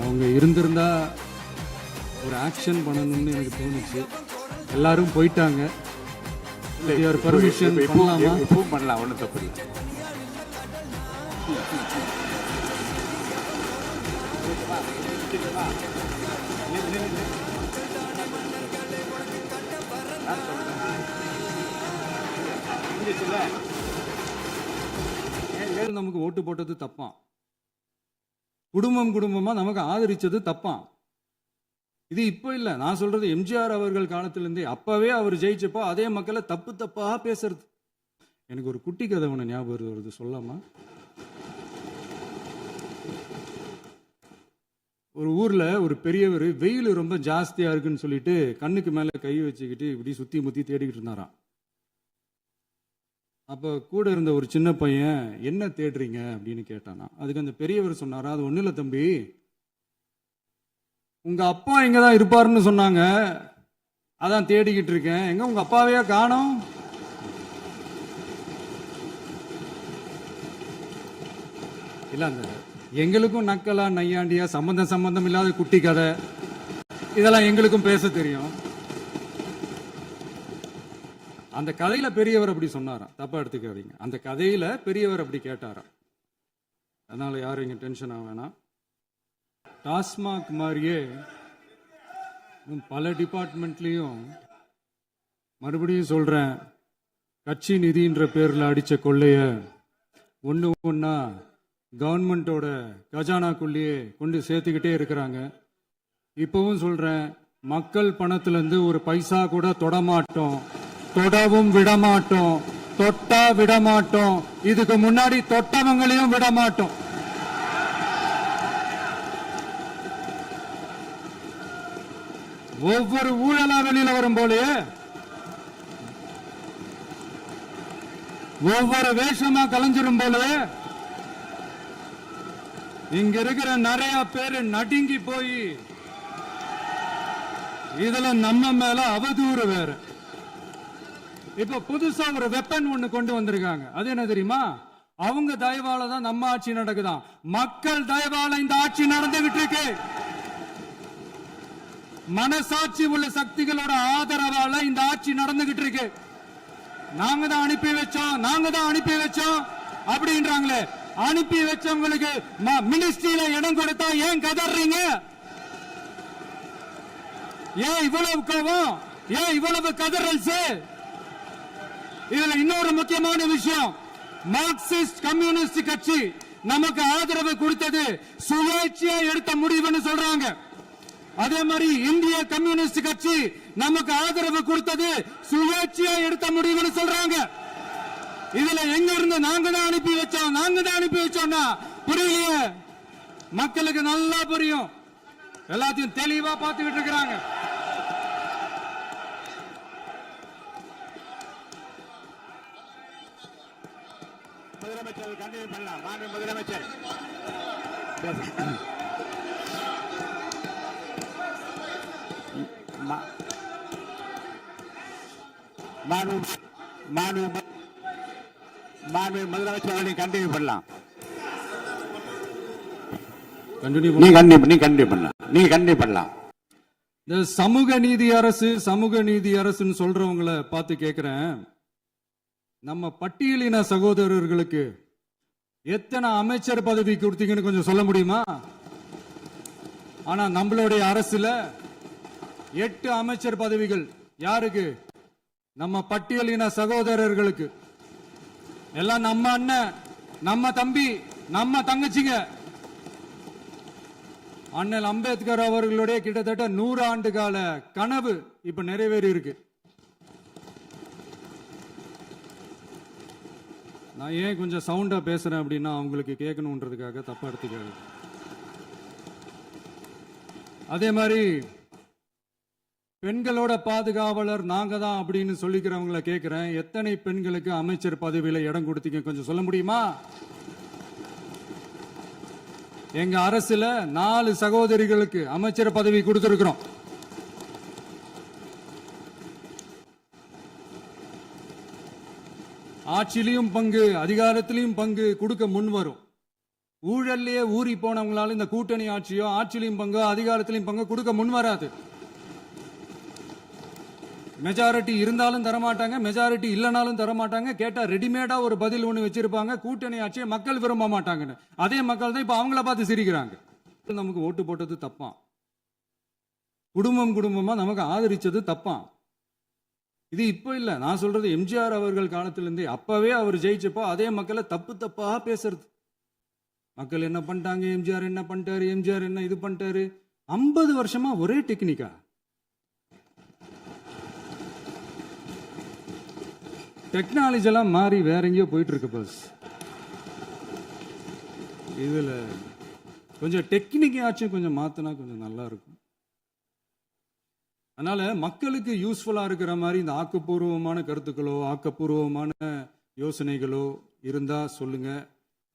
அவங்க இருந்திருந்தா ஒரு ஆக்ஷன் பண்ணணும்னு எனக்கு தோணுச்சு. எல்லாரும் போயிட்டாங்க. பர்மிஷன் பண்ணலாமா? இப்பவும் பண்ணலாம், ஒன்றும் தப்பு இல்லை. நமக்கு ஓட்டு போட்டது தப்பான், குடும்பமா நமக்கு ஆதரிச்சது தப்பான். இது இப்ப இல்ல, நான் சொல்றது எம்ஜிஆர் அவர்கள் காலத்திலிருந்தே. அப்பவே அவர் ஜெயிச்சப்போ அதே மக்களை தப்பு தப்பா பேசுறது. எனக்கு ஒரு குட்டி கதை ஒன்று ஞாபகம் வருது, சொல்லாமா? ஒரு ஊர்ல ஒரு பெரியவர் வெயில் ரொம்ப ஜாஸ்தியா இருக்குன்னு சொல்லிட்டு கண்ணுக்கு மேல கை வச்சுக்கிட்டு இப்படி சுத்தி முத்தி தேடிக்கிட்டு இருந்தாராம். அப்ப கூட இருந்த ஒரு சின்ன பையன், என்ன தேடுறீங்க அப்படின்னு கேட்டானா. அதுக்கு அந்த பெரியவர் சொன்னாரா, அது ஒண்ணு இல்ல தம்பி, உங்க அப்பா இங்கதான் இருப்பாருன்னு சொன்னாங்க, அதான் தேடிக்கிட்டு இருக்கேன். எங்க உங்க அப்பாவையா காணோம்? இல்ல, அந்த எங்களுக்கும் நக்கலா நையாண்டியா சம்பந்தம் இல்லாத குட்டி கதை இதெல்லாம் எங்களுக்கும் பேச தெரியும். அந்த கதையில பெரியவர் அப்படி சொன்னாராம், தப்பா எடுத்துக்காதீங்க. அந்த கதையில பெரியவர் அப்படி கேட்டாராம். அதனால யாரும் இங்க டென்ஷன் ஆக வேணாம். டாஸ்மாக் மாதிரியே பல டிபார்ட்மெண்ட்லயும், மறுபடியும் சொல்றேன், கட்சி நிதின்ற பேர்ல அடிச்ச கொள்ளைய ஒன்னா கவர்மெண்டோட கஜானாக்குள்ளேயே கொண்டு சேர்த்துக்கிட்டே இருக்கிறாங்க. இப்பவும் சொல்றேன், மக்கள் பணத்துல இருந்து ஒரு பைசா கூட தொடமாட்டோம், தொடவும் விடமாட்டோம், தொட்டா விடமாட்டோம், இதுக்கு முன்னாடி தொட்டவங்களையும் விடமாட்டோம். ஒவ்வொரு ஊழலா வெளியில வரும் போலே, ஒவ்வொரு வேஷமா கலைஞ்சிரும் போல, இங்க இருக்கிற நிறைய பேரு நடுங்கி போய் இதுல நம்ம மேல அவதூறு வேற. இப்ப புதுசா ஒரு வெப்பன் ஒண்ணு கொண்டு வந்திருக்காங்க. அது என்ன தெரியுமா? அவங்க தயவால தான் நம்ம ஆட்சி நடக்குதான். மக்கள் தயவால இந்த ஆட்சி நடந்துகிட்டு இருக்கு. மனசாட்சி உள்ள சக்திகளோட ஆதரவால இந்த ஆட்சி நடந்துகிட்டு இருக்கு. நாங்க தான் அனுப்பி வச்சோம் அப்படின்றாங்களே. அனுப்பி வச்சவங்களுக்கு மினிஸ்ட்ரியில இடம் கொடுத்தா ஏன் கதறீங்க? ஏன் இவ்வளவு கோபம்? ஏன் இவ்வளவு கதறல்ஸ்? இதுல இன்னொரு முக்கியமான விஷயம், மார்க்சிஸ்ட் கம்யூனிஸ்ட் கட்சி நமக்கு ஆதரவு கொடுத்தது சுயேட்சையா எடுத்த முடிவுன்னு சொல்றாங்க. அதே மாதிரி இந்திய கம்யூனிஸ்ட் கட்சி நமக்கு ஆதரவு கொடுத்தது சுயேட்சையா எடுத்த முடிவுன்னு சொல்றாங்க. இதுல எங்க இருந்து நாங்க தான் அனுப்பி வச்சோம்னா புரியலையே. மக்களுக்கு நல்லா புரியும், எல்லாத்தையும் தெளிவா பார்த்துக்கிட்டு இருக்கிறாங்க. முதலமைச்சர் கண்டினியூ பண்ணலாம். மாண்பு முதலமைச்சர் முதலமைச்சர் கண்டினியூ பண்ணலாம். இந்த சமூக நீதி அரசுன்னு சொல்றவங்களை பார்த்து கேட்கிறேன், நம்ம பட்டியலின சகோதரர்களுக்கு எத்தனை அமைச்சர் பதவி கொடுத்தீங்கன்னு கொஞ்சம் சொல்ல முடியுமா? ஆனா நம்மளுடைய அரசுல 8 அமைச்சர் பதவிகள் யாருக்கு? நம்ம பட்டியலின சகோதரர்களுக்கு. எல்லாம் நம்ம அண்ணன், நம்ம தம்பி, நம்ம தங்கச்சிங்க. அண்ணல் அம்பேத்கர் அவர்களுடைய கிட்டத்தட்ட 100 ஆண்டு கால கனவு இப்ப நிறைவேறி இருக்கு. நான் ஏன் கொஞ்சம் சவுண்டா பேசுறேன் அப்படின்னா அவங்களுக்கு கேட்கணுன்றதுக்காக, தப்பா எடுத்துக்காது. அதே மாதிரி பெண்களோட பாதுகாவலர் நாங்க தான் அப்படின்னு சொல்லிக்கிறவங்களை கேட்கிறேன், எத்தனை பெண்களுக்கு அமைச்சர் பதவியில இடம் கொடுத்தீங்க கொஞ்சம் சொல்ல முடியுமா? எங்க அரசுல 4 சகோதரிகளுக்கு அமைச்சர் பதவி கொடுத்திருக்கிறோம். ஆட்சியிலையும் பங்கு, அதிகாரத்திலையும் பங்கு கொடுக்க முன் வரும். ஊழல்லையே ஊறி போனவங்களால இந்த கூட்டணி ஆட்சியோ ஆட்சியிலையும் பங்கு அதிகாரத்திலையும் பங்கு கொடுக்க முன் வராது. மெஜாரிட்டி இருந்தாலும் தரமாட்டாங்க, மெஜாரிட்டி இல்லைனாலும் தரமாட்டாங்க. கேட்டா ரெடிமேடா ஒரு பதில் ஒண்ணு வச்சிருப்பாங்க, கூட்டணி ஆட்சியை மக்கள் விரும்ப மாட்டாங்கன்னு. அதே மக்கள் தான் இப்ப அவங்கள பார்த்து சிரிக்கிறாங்க. நமக்கு ஓட்டு போட்டது தப்பான், குடும்பம் குடும்பமா நமக்கு ஆதரிச்சது தப்பான். இது இப்ப இல்ல, நான் சொல்றது எம்ஜிஆர் அவர்கள் காலத்திலிருந்தே. அப்பவே அவர் ஜெயிச்சப்போ அதே மக்களை தப்பு தப்பா பேசுறது. மக்கள் என்ன பண்ணிட்டாங்க, எம்ஜிஆர் என்ன பண்ணிட்டாரு, எம்ஜிஆர் என்ன இது பண்ணிட்டாரு. 50 வருஷமா ஒரே டெக்னிக்கா. டெக்னாலஜி எல்லாம் மாறி வேற எங்கேயோ போயிட்டு இருக்கு பஸ். இதுல கொஞ்சம் டெக்னிக்காச்சும் கொஞ்சம் மாத்தினா கொஞ்சம் நல்லா இருக்கும். அதனால மக்களுக்கு யூஸ்ஃபுல்லா இருக்கிற மாதிரி இந்த ஆக்கப்பூர்வமான கருத்துக்களோ ஆக்கப்பூர்வமான யோசனைகளோ இருந்தா சொல்லுங்க.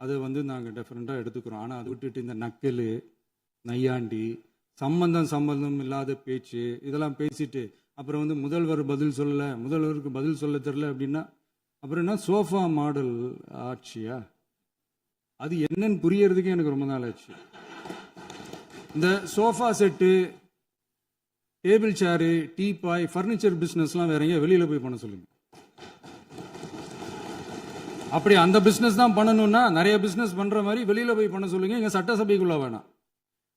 அதை நாங்க டெஃபரெண்டா எடுத்துக்கிறோம். ஆனா அதை விட்டுட்டு இந்த நக்கல் நையாண்டி சம்பந்தம் இல்லாத பேச்சு இதெல்லாம் பேசிட்டு அப்புறம் முதல்வர் பதில் சொல்லல, முதல்வருக்கு பதில் சொல்ல தெரியல அப்படின்னா அப்புறம் என்ன சோஃபா மாடல் ஆட்சியா? அது என்னன்னு புரியறதுக்கு எனக்கு ரொம்ப நாள் ஆச்சு. இந்த sofa set, table chair, teapoy, furniture பிசினஸ்லாம் வேற எங்க வெளியில போய் பண்ண சொல்லுங்க. அப்படி அந்த பிசினஸ் தான் பண்ணணும்னா நிறைய பிசினஸ் பண்ற மாதிரி வெளியில போய் பண்ண சொல்லுங்க, இங்க சட்டசபைக்குள்ள வேணாம்.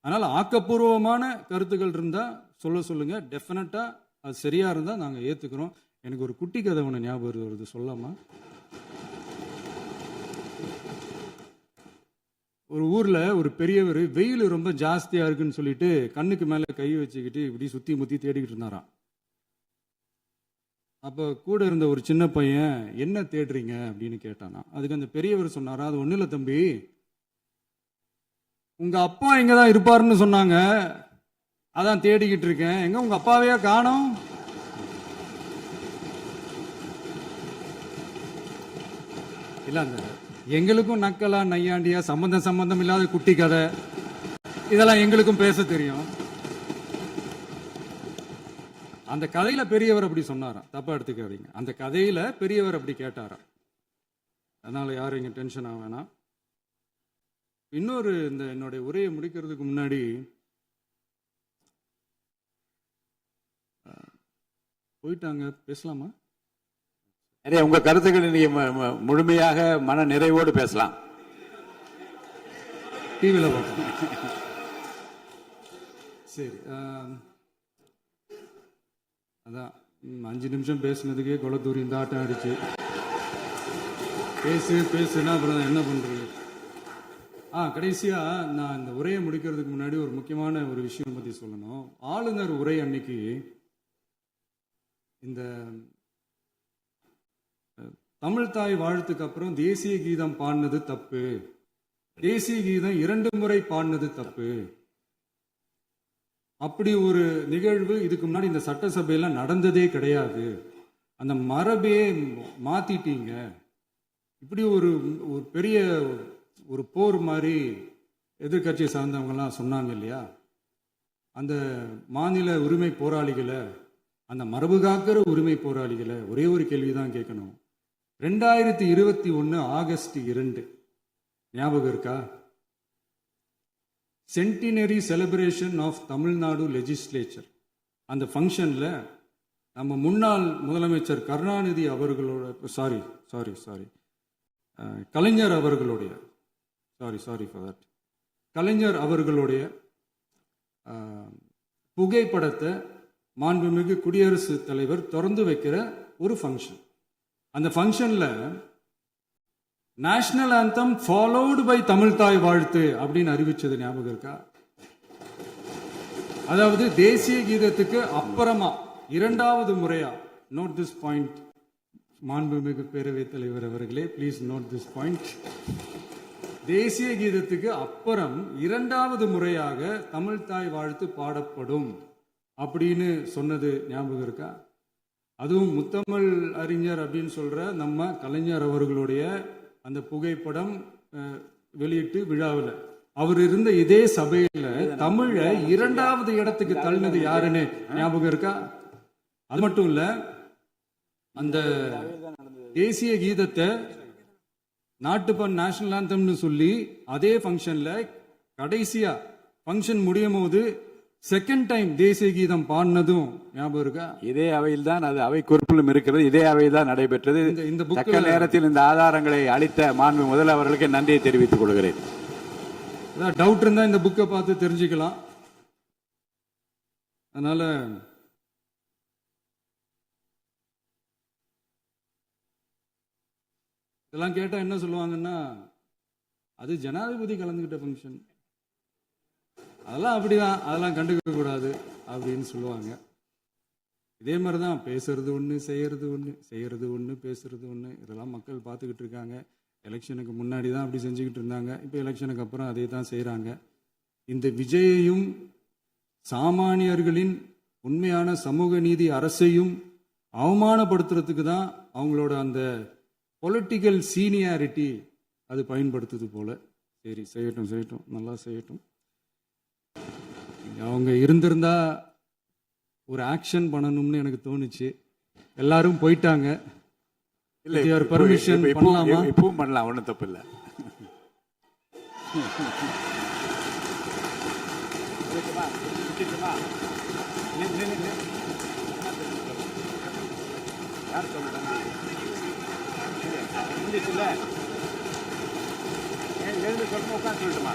அதனால ஆக்கப்பூர்வமான கருத்துக்கள் இருந்தா சொல்லுங்க. டெஃபினட்டா அது சரியா இருந்தா நாங்க ஏத்துக்கிறோம். எனக்கு ஒரு குட்டி கதை ஒன்று ஞாபகம் வருது, சொல்லாமா? ஒரு ஊர்ல ஒரு பெரியவர் வெயில் ரொம்ப ஜாஸ்தியா இருக்குன்னு சொல்லிட்டு கண்ணுக்கு மேல கை வச்சுக்கிட்டு இப்படி சுத்தி முத்தி தேடிக்கிட்டு இருந்தாராம். அப்ப கூட இருந்த ஒரு சின்ன பையன் என்ன தேடுறீங்க அப்படின்னு கேட்டானா. அதுக்கு அந்த பெரியவர் சொன்னாரா, அது ஒண்ணு இல்ல தம்பி, உங்க அப்பா இங்கதான் இருப்பாருன்னு சொன்னாங்க, அதான் தேடிக்கிட்டு இருக்கேன். எங்க உங்க அப்பாவையா காணோம்? இல்ல அந்த எங்களுக்கும் நக்கலா நையாண்டியா சம்பந்தம் இல்லாத குட்டி கதை இதெல்லாம் எங்களுக்கும் பேச தெரியும். அந்த கதையில பெரியவர் அப்படி சொன்னாராம், தப்பா எடுத்துக்காதீங்க. அந்த கதையில பெரியவர் அப்படி கேட்டாராம். அதனால யாரும் இங்க டென்ஷன் ஆக வேணாம். இன்னொரு இந்த என்னுடைய உரையை முடிக்கிறதுக்கு முன்னாடி போயிட்டாங்க, பேசலாமா? உங்க கருத்துக்களை நீங்க முழுமையாக மன நிறைவோடு பேசலாம். டிவியில் பார்ப்போம். சரி, அதான் 5 நிமிஷம் பேசுனதுக்கே கொலத்தூரி இந்த ஆட்டம் அடிச்சு பேசுனா அப்புறம் என்ன பண்றது? கடைசியா நான் இந்த உரையை முடிக்கிறதுக்கு முன்னாடி ஒரு முக்கியமான ஒரு விஷயம் பத்தி சொல்லணும். ஆளுநர் உரை அன்னைக்கு இந்த தமிழ் தாய் வாழ்த்துக்கு அப்புறம் தேசிய கீதம் பாடினது தப்பு, தேசிய கீதம் 2 முறை பாடினது தப்பு, அப்படி ஒரு நிகழ்வு இதுக்கு முன்னாடி இந்த சட்டசபையில நடந்ததே கிடையாது, அந்த மரபே மாத்திட்டீங்க, இப்படி ஒரு பெரிய ஒரு போர் மாதிரி எதிர்கட்சியை சார்ந்தவங்கலாம் சொன்னாங்க இல்லையா? அந்த மாநில உரிமை போராளிகளை, அந்த மரபு காக்கிற உரிமை போராளிகளை ஒரே ஒரு கேள்விதான் கேட்கணும். 2021 ஆகஸ்ட் 2 ஞாபகம் இருக்கா? Centenary celebration of Tamil Nadu legislature. அந்த ஃபங்க்ஷன்ல நம்ம முன்னாள் முதலமைச்சர் கருணாநிதி அவர்களோட கலைஞர் அவர்களுடைய கலைஞர் அவர்களுடைய புகைப்படத்தை மாண்புமிகு குடியரசுத் தலைவர் திறந்து வைக்கிற ஒரு ஃபங்க்ஷன். அந்த ஃபங்க்ஷன்ல national anthem followed by Tamil Thai Vazhthu அப்படின்னு அறிவிச்சது ஞாபகம் இருக்கா? அதாவது தேசிய கீதத்துக்கு அப்புறமா 2வது முறையா, நோட் திஸ் பாயிண்ட் மாண்புமிகு பேரவைத் தலைவர் அவர்களே, பிளீஸ் நோட் திஸ் பாயிண்ட். தேசிய கீதத்துக்கு அப்புறம் 2வது முறையாக தமிழ் தாய் வாழ்த்து பாடப்படும் அப்படின்னு சொன்னது ஞாபகம் இருக்கா? அதுவும் முத்தமிழ் அறிஞர் அப்படின்னு சொல்ற நம்ம கலைஞர் அவர்களுடைய அந்த புகைப்படம் வெளியிட்டு விழாவில் அவர் இருந்த இதே சபையில தமிழ 2வது இடத்துக்கு தள்ளினது யாருன்னு ஞாபகம் இருக்கா? அது மட்டும் இல்ல, அந்த தேசிய கீதத்தை நாட்டுப்பண் நேஷனல் ஆந்தம்னு சொல்லி அதே ஃபங்க்ஷன்ல கடைசியா ஃபங்க்ஷன் முடியும் போது செகண்ட் டைம் தேசிய கீதம் பாடினதும் ஞாபகம் இருக்கா? இதே அவையில் தான் அது அவை குறிப்பிலும் இருக்கிறது. இதே அவையில் தான் நடைபெற்றது. இந்த தக்க நேரத்தில் இந்த ஆதாரங்களை அளித்த மாண்பு முதல் அவர்களுக்கு நன்றியை தெரிவித்துக் கொள்கிறேன். டவுட் இருந்தா இந்த புக்கை பார்த்து தெரிஞ்சுக்கலாம். அதனால இதெல்லாம் கேட்டா என்ன சொல்லுவாங்கன்னா, அது ஜனாதிபதி கலந்துகிட்ட ஃபங்க்ஷன், அதெல்லாம் அப்படிதான், அதெல்லாம் கண்டுக்க கூடாது அப்படின்னு சொல்லுவாங்க. இதே மாதிரிதான் பேசுறது ஒண்ணு, செய்யறது ஒண்ணு, செய்யறது ஒண்ணு, பேசுறது ஒண்ணு. இதெல்லாம் மக்கள் பார்த்துக்கிட்டு இருக்காங்க. எலெக்ஷனுக்கு முன்னாடி தான் அப்படி செஞ்சுக்கிட்டு இருந்தாங்க. இப்போ எலெக்ஷனுக்கு அப்புறம் அதே தான் செய்யறாங்க. இந்த விஜயையும் சாமானியர்களின் உண்மையான சமூக நீதி அரசையும் அவமானப்படுத்துறதுக்கு தான் அவங்களோட அந்த பொலிட்டிக்கல் சீனியாரிட்டி அது பயன்படுத்துது போல. சரி, செய்யட்டும் செய்யட்டும், நல்லா செய்யட்டும். அவங்க இருந்திருந்தா ஒரு ஆக்ஷன் பண்ணணும்னு எனக்கு தோணுச்சு. எல்லாரும் போயிட்டாங்க. இல்ல, பர்மிஷன் பண்ணலாமா? இப்பவும் பண்ணலாம், ஒன்றும் தப்பு இல்லை. யார் சொல்லுங்க எழுந்து சொல்லணும், உட்காந்து சொல்லட்டுமா?